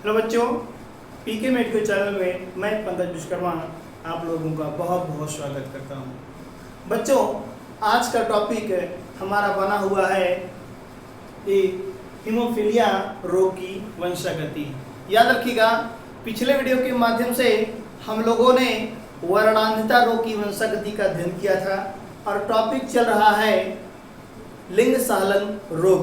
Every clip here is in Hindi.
हेलो बच्चों, पीके मेडिकल चैनल में मैं पंकज विश्वकर्मा आप लोगों का बहुत बहुत स्वागत करता हूं। बच्चों, आज का टॉपिक हमारा बना हुआ है हीमोफीलिया रोग की वंशागति। याद रखिएगा, पिछले वीडियो के माध्यम से हम लोगों ने वर्णांधता रोग की वंशागति का अध्ययन किया था और टॉपिक चल रहा है लिंग सहलग्न रोग।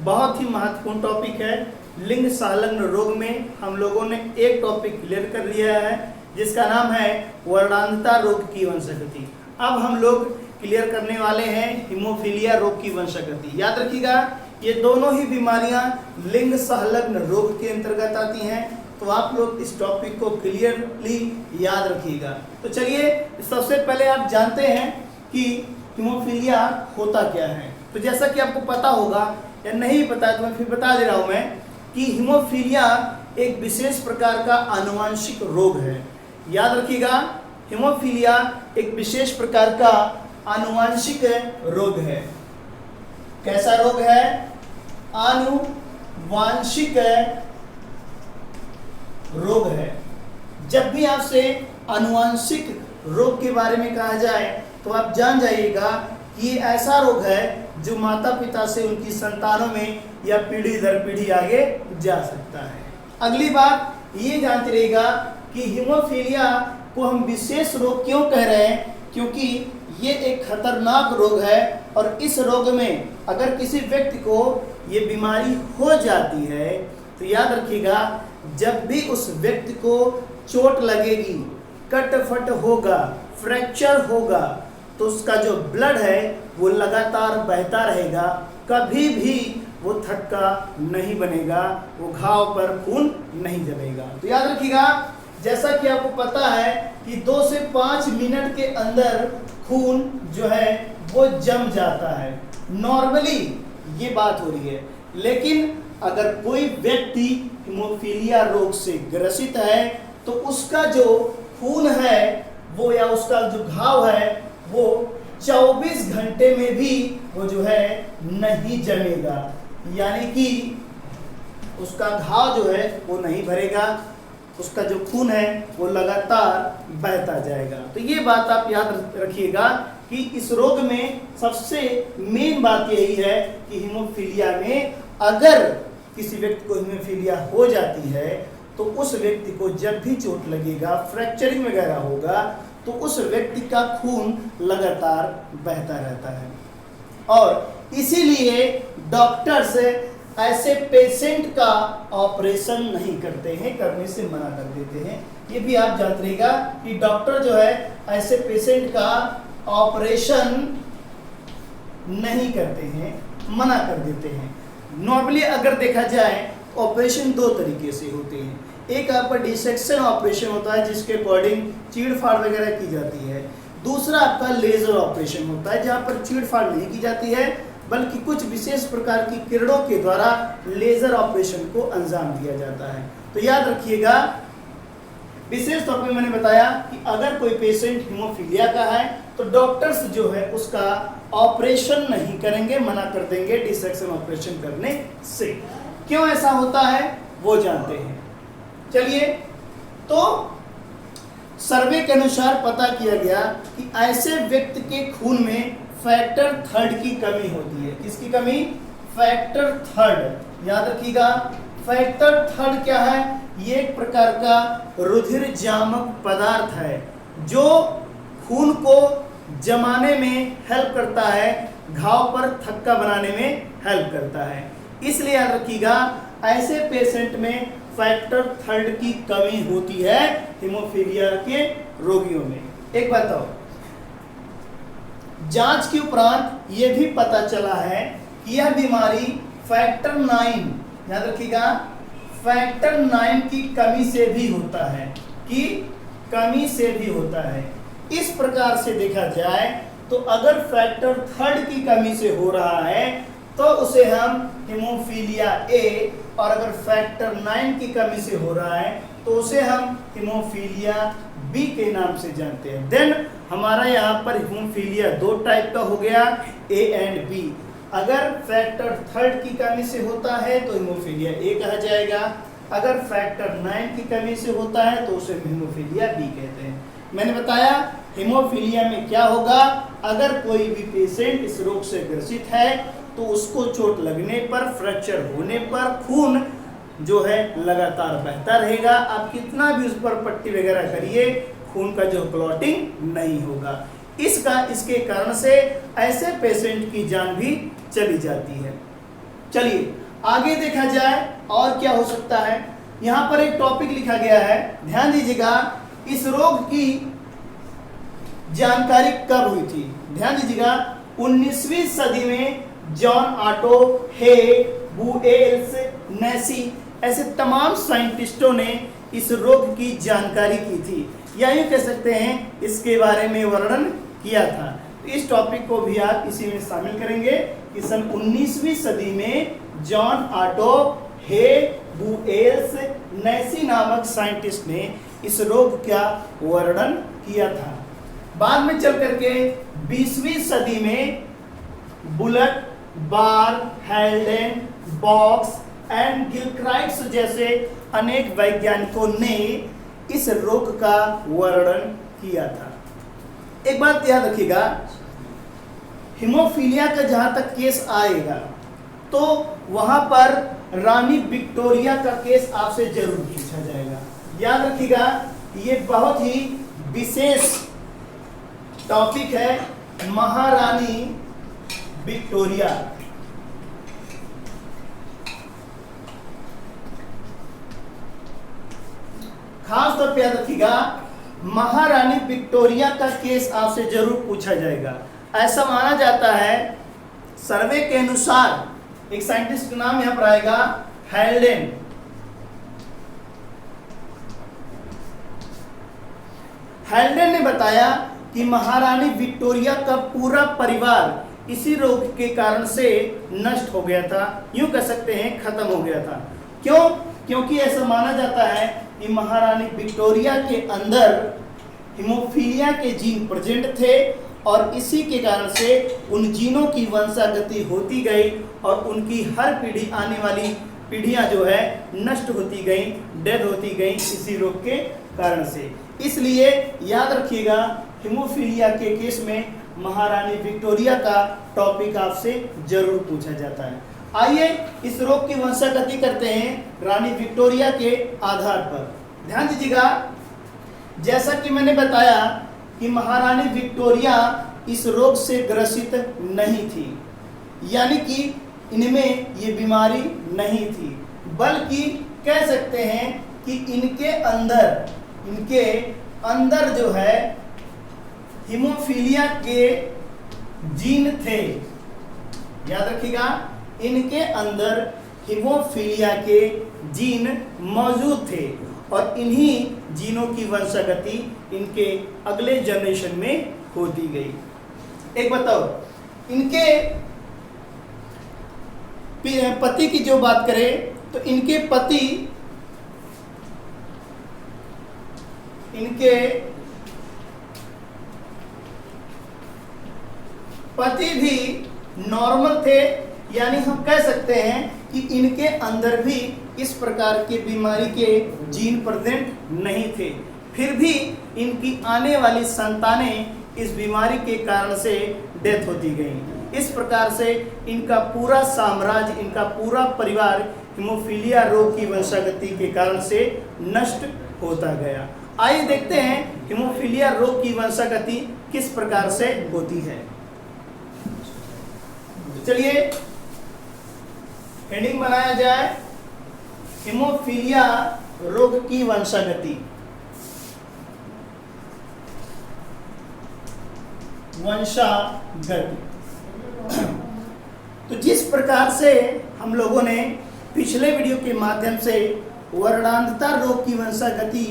बहुत ही महत्वपूर्ण टॉपिक है। लिंग सहलग्न रोग में हम लोगों ने एक टॉपिक क्लियर कर लिया है जिसका नाम है वर्णांधता रोग की वंशागति। अब हम लोग क्लियर करने वाले हैं हीमोफीलिया रोग की वंशागति। याद रखिएगा, ये दोनों ही बीमारियां लिंग सहलग्न रोग के अंतर्गत आती हैं, तो आप लोग इस टॉपिक को क्लियरली याद रखिएगा। तो चलिए, सबसे पहले आप जानते हैं कि हीमोफीलिया होता क्या है। तो जैसा कि आपको पता होगा या नहीं पता है तो मैं फिर बता दे रहा हूं मैं कि हीमोफीलिया एक विशेष प्रकार का आनुवंशिक रोग है। याद रखिएगा, हीमोफीलिया एक विशेष प्रकार का आनुवंशिक रोग है। कैसा रोग है? आनुवंशिक रोग है। जब भी आपसे आनुवंशिक रोग के बारे में कहा जाए तो आप जान जाइएगा कि ये ऐसा रोग है जो माता पिता से उनकी संतानों में या पीढ़ी दर पीढ़ी आगे जा सकता है। अगली बात ये जानते रहिएगा कि हीमोफीलिया को हम विशेष रोग क्यों कह रहे हैं, क्योंकि ये एक खतरनाक रोग है और इस रोग में अगर किसी व्यक्ति को ये बीमारी हो जाती है तो याद रखिएगा, जब भी उस व्यक्ति को चोट लगेगी, कट-फट होगा, फ्रैक्चर होगा, तो उसका जो ब्लड है वो लगातार बहता रहेगा, कभी भी वो थक्का नहीं बनेगा, वो घाव पर खून नहीं जमेगा। तो याद रखिएगा, जैसा कि आपको पता है कि 2 से 5 मिनट के अंदर खून जो है वो जम जाता है। नॉर्मली ये बात हो रही है, लेकिन अगर कोई व्यक्ति हीमोफीलिया रोग से ग्रसित है तो उसका जो खून है वो या उसका जो घाव है वो 24 घंटे में भी वो जो है नहीं जमेगा, यानी कि उसका घाव जो है वो नहीं भरेगा, उसका जो खून है वो लगातार बहता जाएगा। तो ये बात आप याद रखिएगा कि इस रोग में सबसे मेन बात यही है कि हीमोफीलिया में अगर किसी व्यक्ति को हीमोफीलिया हो जाती है तो उस व्यक्ति को जब भी चोट लगेगा, फ्रैक्चरिंग वगैरह होगा, तो उस व्यक्ति का खून लगातार बहता रहता है। और इसीलिए डॉक्टर्स ऐसे पेशेंट का ऑपरेशन नहीं करते हैं, करने से मना कर देते हैं। ये भी आप जानते रहिएगा कि डॉक्टर जो है ऐसे पेशेंट का ऑपरेशन नहीं करते हैं, मना कर देते हैं। नॉर्मली अगर देखा जाए ऑपरेशन 2 तरीके से होते हैं। एक आपका डिसेक्शन ऑपरेशन होता है जिसके अकॉर्डिंग चीड़-फाड़ वगैरह की जाती है। दूसरा आपका लेजर ऑपरेशन होता है जहाँ पर चीड़-फाड़ नहीं की जाती है, बल्कि कुछ विशेष प्रकार की किरणों के द्वारा लेजर ऑपरेशन को अंजाम दिया जाता है। तो याद रखिएगा, विशेष तौर पर मैंने बताया कि अगर कोई पेशेंट हीमोफीलिया का है तो डॉक्टर्स जो है उसका ऑपरेशन नहीं करेंगे, मना कर देंगे डिसेक्शन ऑपरेशन करने से। क्यों ऐसा होता है वो जानते हैं। चलिए, तो सर्वे के अनुसार पता किया गया कि ऐसे व्यक्ति के खून में फैक्टर 3 की कमी होती है। किसकी कमी? फैक्टर 3। याद रखिएगा, फैक्टर 3 क्या है? ये एक प्रकार का रुधिर जामक पदार्थ है जो खून को जमाने में हेल्प करता है, घाव पर थक्का बनाने में हेल्प करता है। इसलिए याद रखिएगा, ऐसे पेशेंट में फैक्टर 3 की कमी होती है हीमोफीलिया के रोगियों में। एक बात और, जांच के उपरांत यह भी पता चला है कि यह बीमारी फैक्टर 9, याद रखिएगा, फैक्टर 9 की कमी से भी होता है, कि कमी से भी होता है। इस प्रकार से देखा जाए तो अगर फैक्टर 3 की कमी से हो रहा है तो उसे हम हीमोफीलिया ए, और अगर फैक्टर 9 की कमी से हो रहा है तो उसे हम हीमोफीलिया बी के नाम से जानते हैं। देन हमारा यहाँ पर हीमोफीलिया 2 टाइप का हो गया, ए एंड बी। अगर फैक्टर 3 की कमी से होता है तो हीमोफीलिया ए कहा जाएगा, अगर फैक्टर 9 की कमी से होता है तो उसे हीमोफीलिया बी कहते हैं। मैंने बताया हीमोफीलिया में क्या होगा, अगर कोई भी पेशेंट इस रोग से ग्रसित है तो उसको चोट लगने पर, फ्रैक्चर होने पर खून जो है लगातार बहता रहेगा। आप कितना भी उस पर पट्टी वगैरह करिए, खून का जो क्लॉटिंग नहीं होगा। इसके कारण से ऐसे पेशेंट की जान भी चली जाती है। चलिए आगे देखा जाए और क्या हो सकता है। यहाँ पर एक टॉपिक लिखा गया है, ध्यान दीजिएगा। इस रोग की जानकारी कब हुई थी? ध्यान दीजिएगा, 19वीं सदी में जॉन ऑटो, हे, बुएल्स, नेसी ऐसे तमाम साइंटिस्टों ने इस रोग की जानकारी की थी, या यूं कह सकते हैं इसके बारे में वर्णन किया था। तो इस टॉपिक को भी आप इसी में शामिल करेंगे कि सन 19वीं सदी में जॉन ऑटो, हे, बुएल्स, नेसी नामक साइंटिस्ट ने इस रोग का वर्णन किया था। बाद में चल करके 20वीं सदी में बुलट, बार, हेल्डेन, बॉक्स एंड गिलक्राइट्स जैसे अनेक वैज्ञानिकों ने इस रोग का वर्णन किया था। एक बात याद रखिएगा, हीमोफीलिया का जहां तक केस आएगा तो वहां पर रानी विक्टोरिया का केस आपसे जरूर पूछा जाएगा। याद रखिएगा, ये बहुत ही विशेष टॉपिक है, महारानी विक्टोरिया। खास तौर पे याद रखिएगा, महारानी विक्टोरिया का केस आपसे जरूर पूछा जाएगा। ऐसा माना जाता है, सर्वे के अनुसार, एक साइंटिस्ट का नाम यहां पर आएगा, हेल्डेन। हेल्डेन ने बताया कि महारानी विक्टोरिया का पूरा परिवार इसी रोग के कारण से नष्ट हो गया था, यूं कह सकते हैं खत्म हो गया था। क्यों? क्योंकि ऐसा माना जाता है कि महारानी विक्टोरिया के अंदर हीमोफीलिया के जीन प्रेजेंट थे और इसी के कारण से उन जीनों की वंशागति होती गई और उनकी हर पीढ़ी, आने वाली पीढ़ियां जो है नष्ट होती गई, डेथ होती गई इसी रोग के कारण से। इसलिए याद रखिएगा, हीमोफीलिया के केस में महारानी विक्टोरिया का टॉपिक आपसे जरूर पूछा जाता है। आइए इस रोग की वंशागति करते हैं रानी विक्टोरिया के आधार पर। ध्यान दीजिएगा, जैसा कि मैंने बताया कि महारानी विक्टोरिया इस रोग से ग्रसित नहीं थी, यानी कि इनमें ये बीमारी नहीं थी, बल्कि कह सकते हैं कि इनके अंदर जो है हीमोफीलिया के जीन थे। याद रखिएगा, इनके अंदर हीमोफीलिया के जीन मौजूद थे और इन्हीं जीनों की वंशागति इनके अगले जनरेशन में होती गई। एक बताओ, इनके पति की जो बात करें तो इनके पति भी नॉर्मल थे, यानी हम कह सकते हैं कि इनके अंदर भी इस प्रकार के बीमारी के जीन प्रेजेंट नहीं थे, फिर भी इनकी आने वाली संतानें इस बीमारी के कारण से डेथ होती गई। इस प्रकार से इनका पूरा साम्राज्य, इनका पूरा परिवार हीमोफीलिया रोग की वंशागति के कारण से नष्ट होता गया। आइए देखते हैं हीमोफीलिया रोग की वंशागति किस प्रकार से होती है। चलिए हेडिंग बनाया जाए, हीमोफीलिया रोग की वंशागति। तो जिस प्रकार से हम लोगों ने पिछले वीडियो के माध्यम से वर्णांधता रोग की वंशागति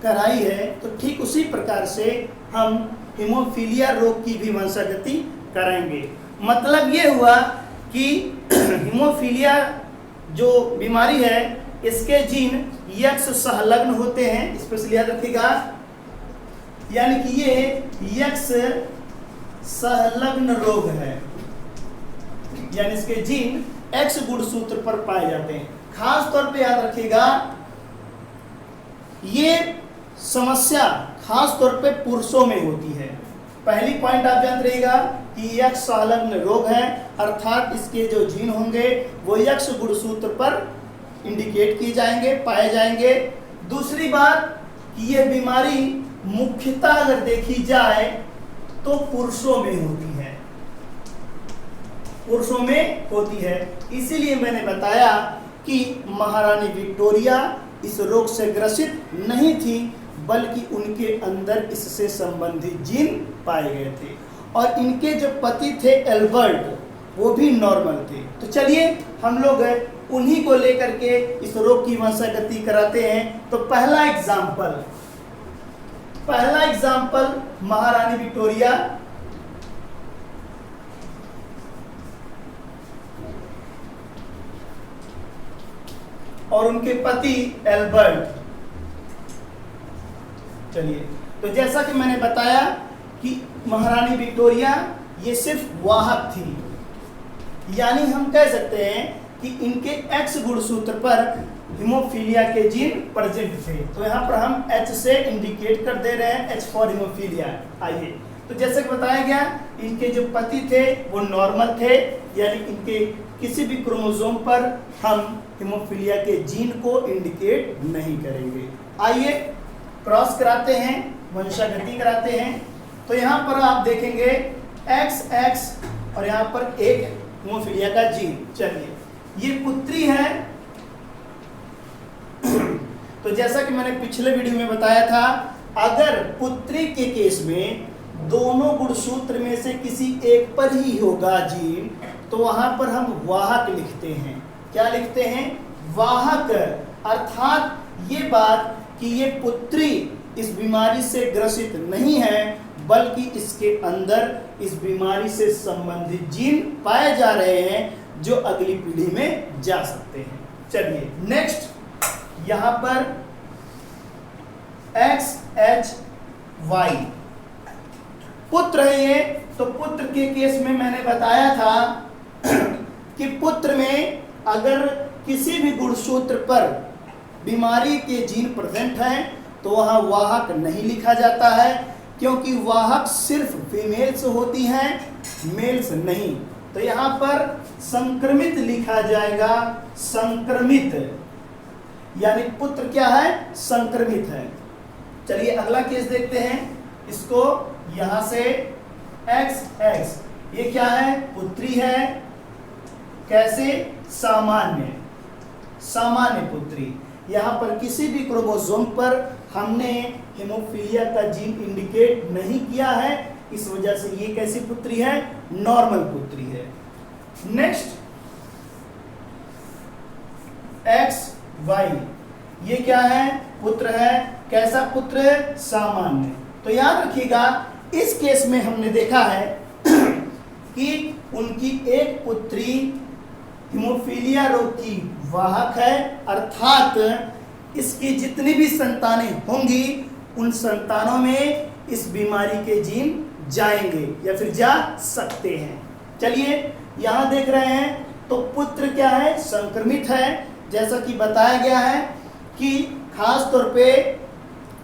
कराई है, तो ठीक उसी प्रकार से हम हीमोफीलिया रोग की भी वंशागति कराएंगे। मतलब ये हुआ कि हीमोफीलिया जो बीमारी है इसके जीन यक्ष सहलग्न होते हैं, स्पेशली याद रखिएगा, यानी कि ये यक्ष सहलग्न रोग है, यानी इसके जीन एक्स गुणसूत्र पर पाए जाते हैं। खास तौर पे याद रखिएगा, ये समस्या खास तौर पे पुरुषों में होती है। पहली पॉइंट आप जानते रहिएगा कि यक्ष संलग्न रोग है, अर्थात इसके जो जीन होंगे वो यक्ष गुणसूत्र पर इंडिकेट किए जाएंगे, पाए जाएंगे। दूसरी बात कि यह बीमारी मुख्यतः अगर देखी जाए तो पुरुषों में होती है, पुरुषों में होती है। इसीलिए मैंने बताया कि महारानी विक्टोरिया इस रोग से ग्रसित नहीं थी, बल्कि उनके अंदर इससे संबंधित जीन पाए गए थे, और इनके जो पति थे एल्बर्ट वो भी नॉर्मल थे। तो चलिए हम लोग उन्हीं को लेकर के इस रोग की वंशागति कराते हैं। तो पहला एग्जाम्पल महारानी विक्टोरिया, और उनके पति एल्बर्ट। चलिए, तो जैसा कि मैंने बताया कि महारानी विक्टोरिया ये सिर्फ वाहक थी, यानी हम कह सकते हैं कि इनके एक्स गुणसूत्र पर हीमोफीलिया के जीन प्रेजेंट थे। तो यहाँ पर हम H से इंडिकेट कर दे रहे हैं, H फॉर हीमोफीलिया। आइए, तो जैसे कि बताया गया इनके जो पति थे वो नॉर्मल थे, यानी इनके किसी भी क्रोमोसोम पर हम हीमोफीलिया के जीन को इंडिकेट नहीं करेंगे। आइए क्रॉस कराते हैं, वंशागति कराते हैं। तो यहाँ पर आप देखेंगे XX और यहाँ पर एक हीमोफीलिया का जीन। चलिए, ये पुत्री है। तो जैसा कि मैंने पिछले वीडियो में बताया था, अगर पुत्री के केस में दोनों गुणसूत्र में से किसी एक पर ही होगा जीन, तो वहां पर हम वाहक लिखते हैं। क्या लिखते हैं? वाहक। अर्थात ये बात कि ये पुत्री इस बीमारी से ग्रसित नहीं है, बल्कि इसके अंदर इस बीमारी से संबंधित जीन पाए जा रहे हैं जो अगली पीढ़ी में जा सकते हैं। चलिए नेक्स्ट, यहां पर XHY पुत्र है ये। तो पुत्र के केस में मैंने बताया था कि पुत्र में अगर किसी भी गुणसूत्र पर बीमारी के जीन प्रेजेंट हैं तो वहां वाहक नहीं लिखा जाता है, क्योंकि वाहक सिर्फ फीमेल्स होती हैं, मेल्स नहीं। तो यहाँ पर संक्रमित लिखा जाएगा, संक्रमित, यानी पुत्र क्या है? संक्रमित है। चलिए अगला केस देखते हैं। इसको यहां से XX, ये क्या है? पुत्री है। कैसे? सामान्य, सामान्य पुत्री। यहाँ पर किसी भी क्रोमोसोम पर हमने हीमोफीलिया का जीन इंडिकेट नहीं किया है, इस वजह से ये कैसी पुत्री है? नॉर्मल पुत्री है। नेक्स्ट XY, ये क्या है? पुत्र है। कैसा पुत्र है? सामान्य। तो याद रखिएगा, इस केस में हमने देखा है कि उनकी एक पुत्री हीमोफीलिया रोग की वाहक है, अर्थात इसकी जितनी भी संतानें होंगी उन संतानों में इस बीमारी के जीन जाएंगे या फिर जा सकते हैं। चलिए यहां देख रहे हैं, तो पुत्र क्या है? संक्रमित है। जैसा कि बताया गया है कि खास तौर पे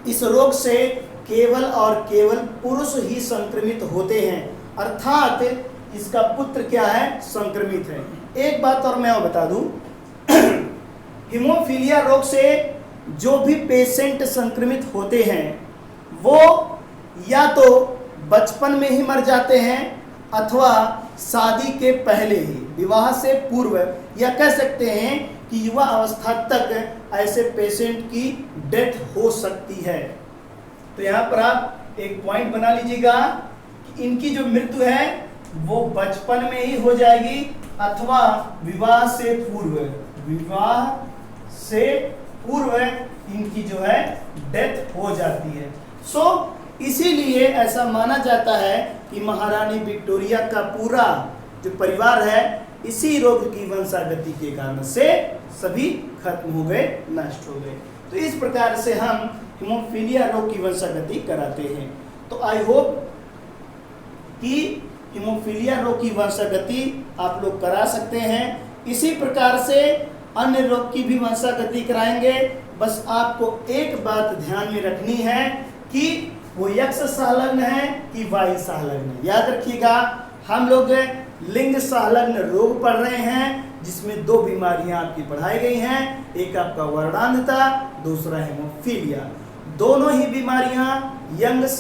इस रोग से केवल और केवल पुरुष ही संक्रमित होते हैं, अर्थात इसका पुत्र क्या है? संक्रमित है। एक बात और मैं बता दूं, हीमोफीलिया रोग से जो भी पेशेंट संक्रमित होते हैं वो या तो बचपन में ही मर जाते हैं अथवा शादी के पहले ही, विवाह से पूर्व, या कह सकते हैं कि युवा अवस्था तक ऐसे पेशेंट की डेथ हो सकती है। तो यहाँ पर आप एक पॉइंट बना लीजिएगा कि इनकी जो मृत्यु है वो बचपन में ही हो जाएगी अथवा विवाह से पूर्व, विवाह से पूर्व इनकी जो है डेथ हो जाती है। इसीलिए ऐसा माना जाता है कि महारानी विक्टोरिया का पूरा जो परिवार है इसी रोग की वंशागति के कारण से सभी खत्म हो गए, नष्ट हो गए। तो इस प्रकार से हम हीमोफीलिया रोग की वंशागति कराते हैं। तो आई होप कि हीमोफीलिया रोग की वंशागति आप लोग करा सकते हैं। इसी प्रकार से अन्य रोग की भी वंशागति कराएंगे, बस आपको एक बात ध्यान में रखनी है कि वो यक्ष संलग्न है कि वाई संलग्न है। याद रखिएगा, हम लोग लिंग संलग्न रोग पढ़ रहे हैं जिसमें दो बीमारियां आपकी पढ़ाई गई हैं, एक आपका वर्णांधता, दूसरा हेमोफीलिया। दोनों ही बीमारियां यक्ष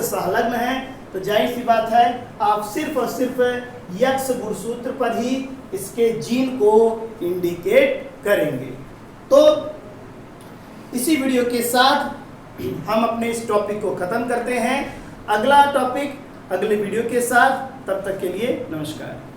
संलग्न है। तो जाहिर सी बात है आप सिर्फ और सिर्फ यक्ष गुणसूत्र पर ही इसके जीन को इंडिकेट करेंगे। तो इसी वीडियो के साथ हम अपने इस टॉपिक को खत्म करते हैं। अगला टॉपिक अगले वीडियो के साथ, तब तक के लिए नमस्कार।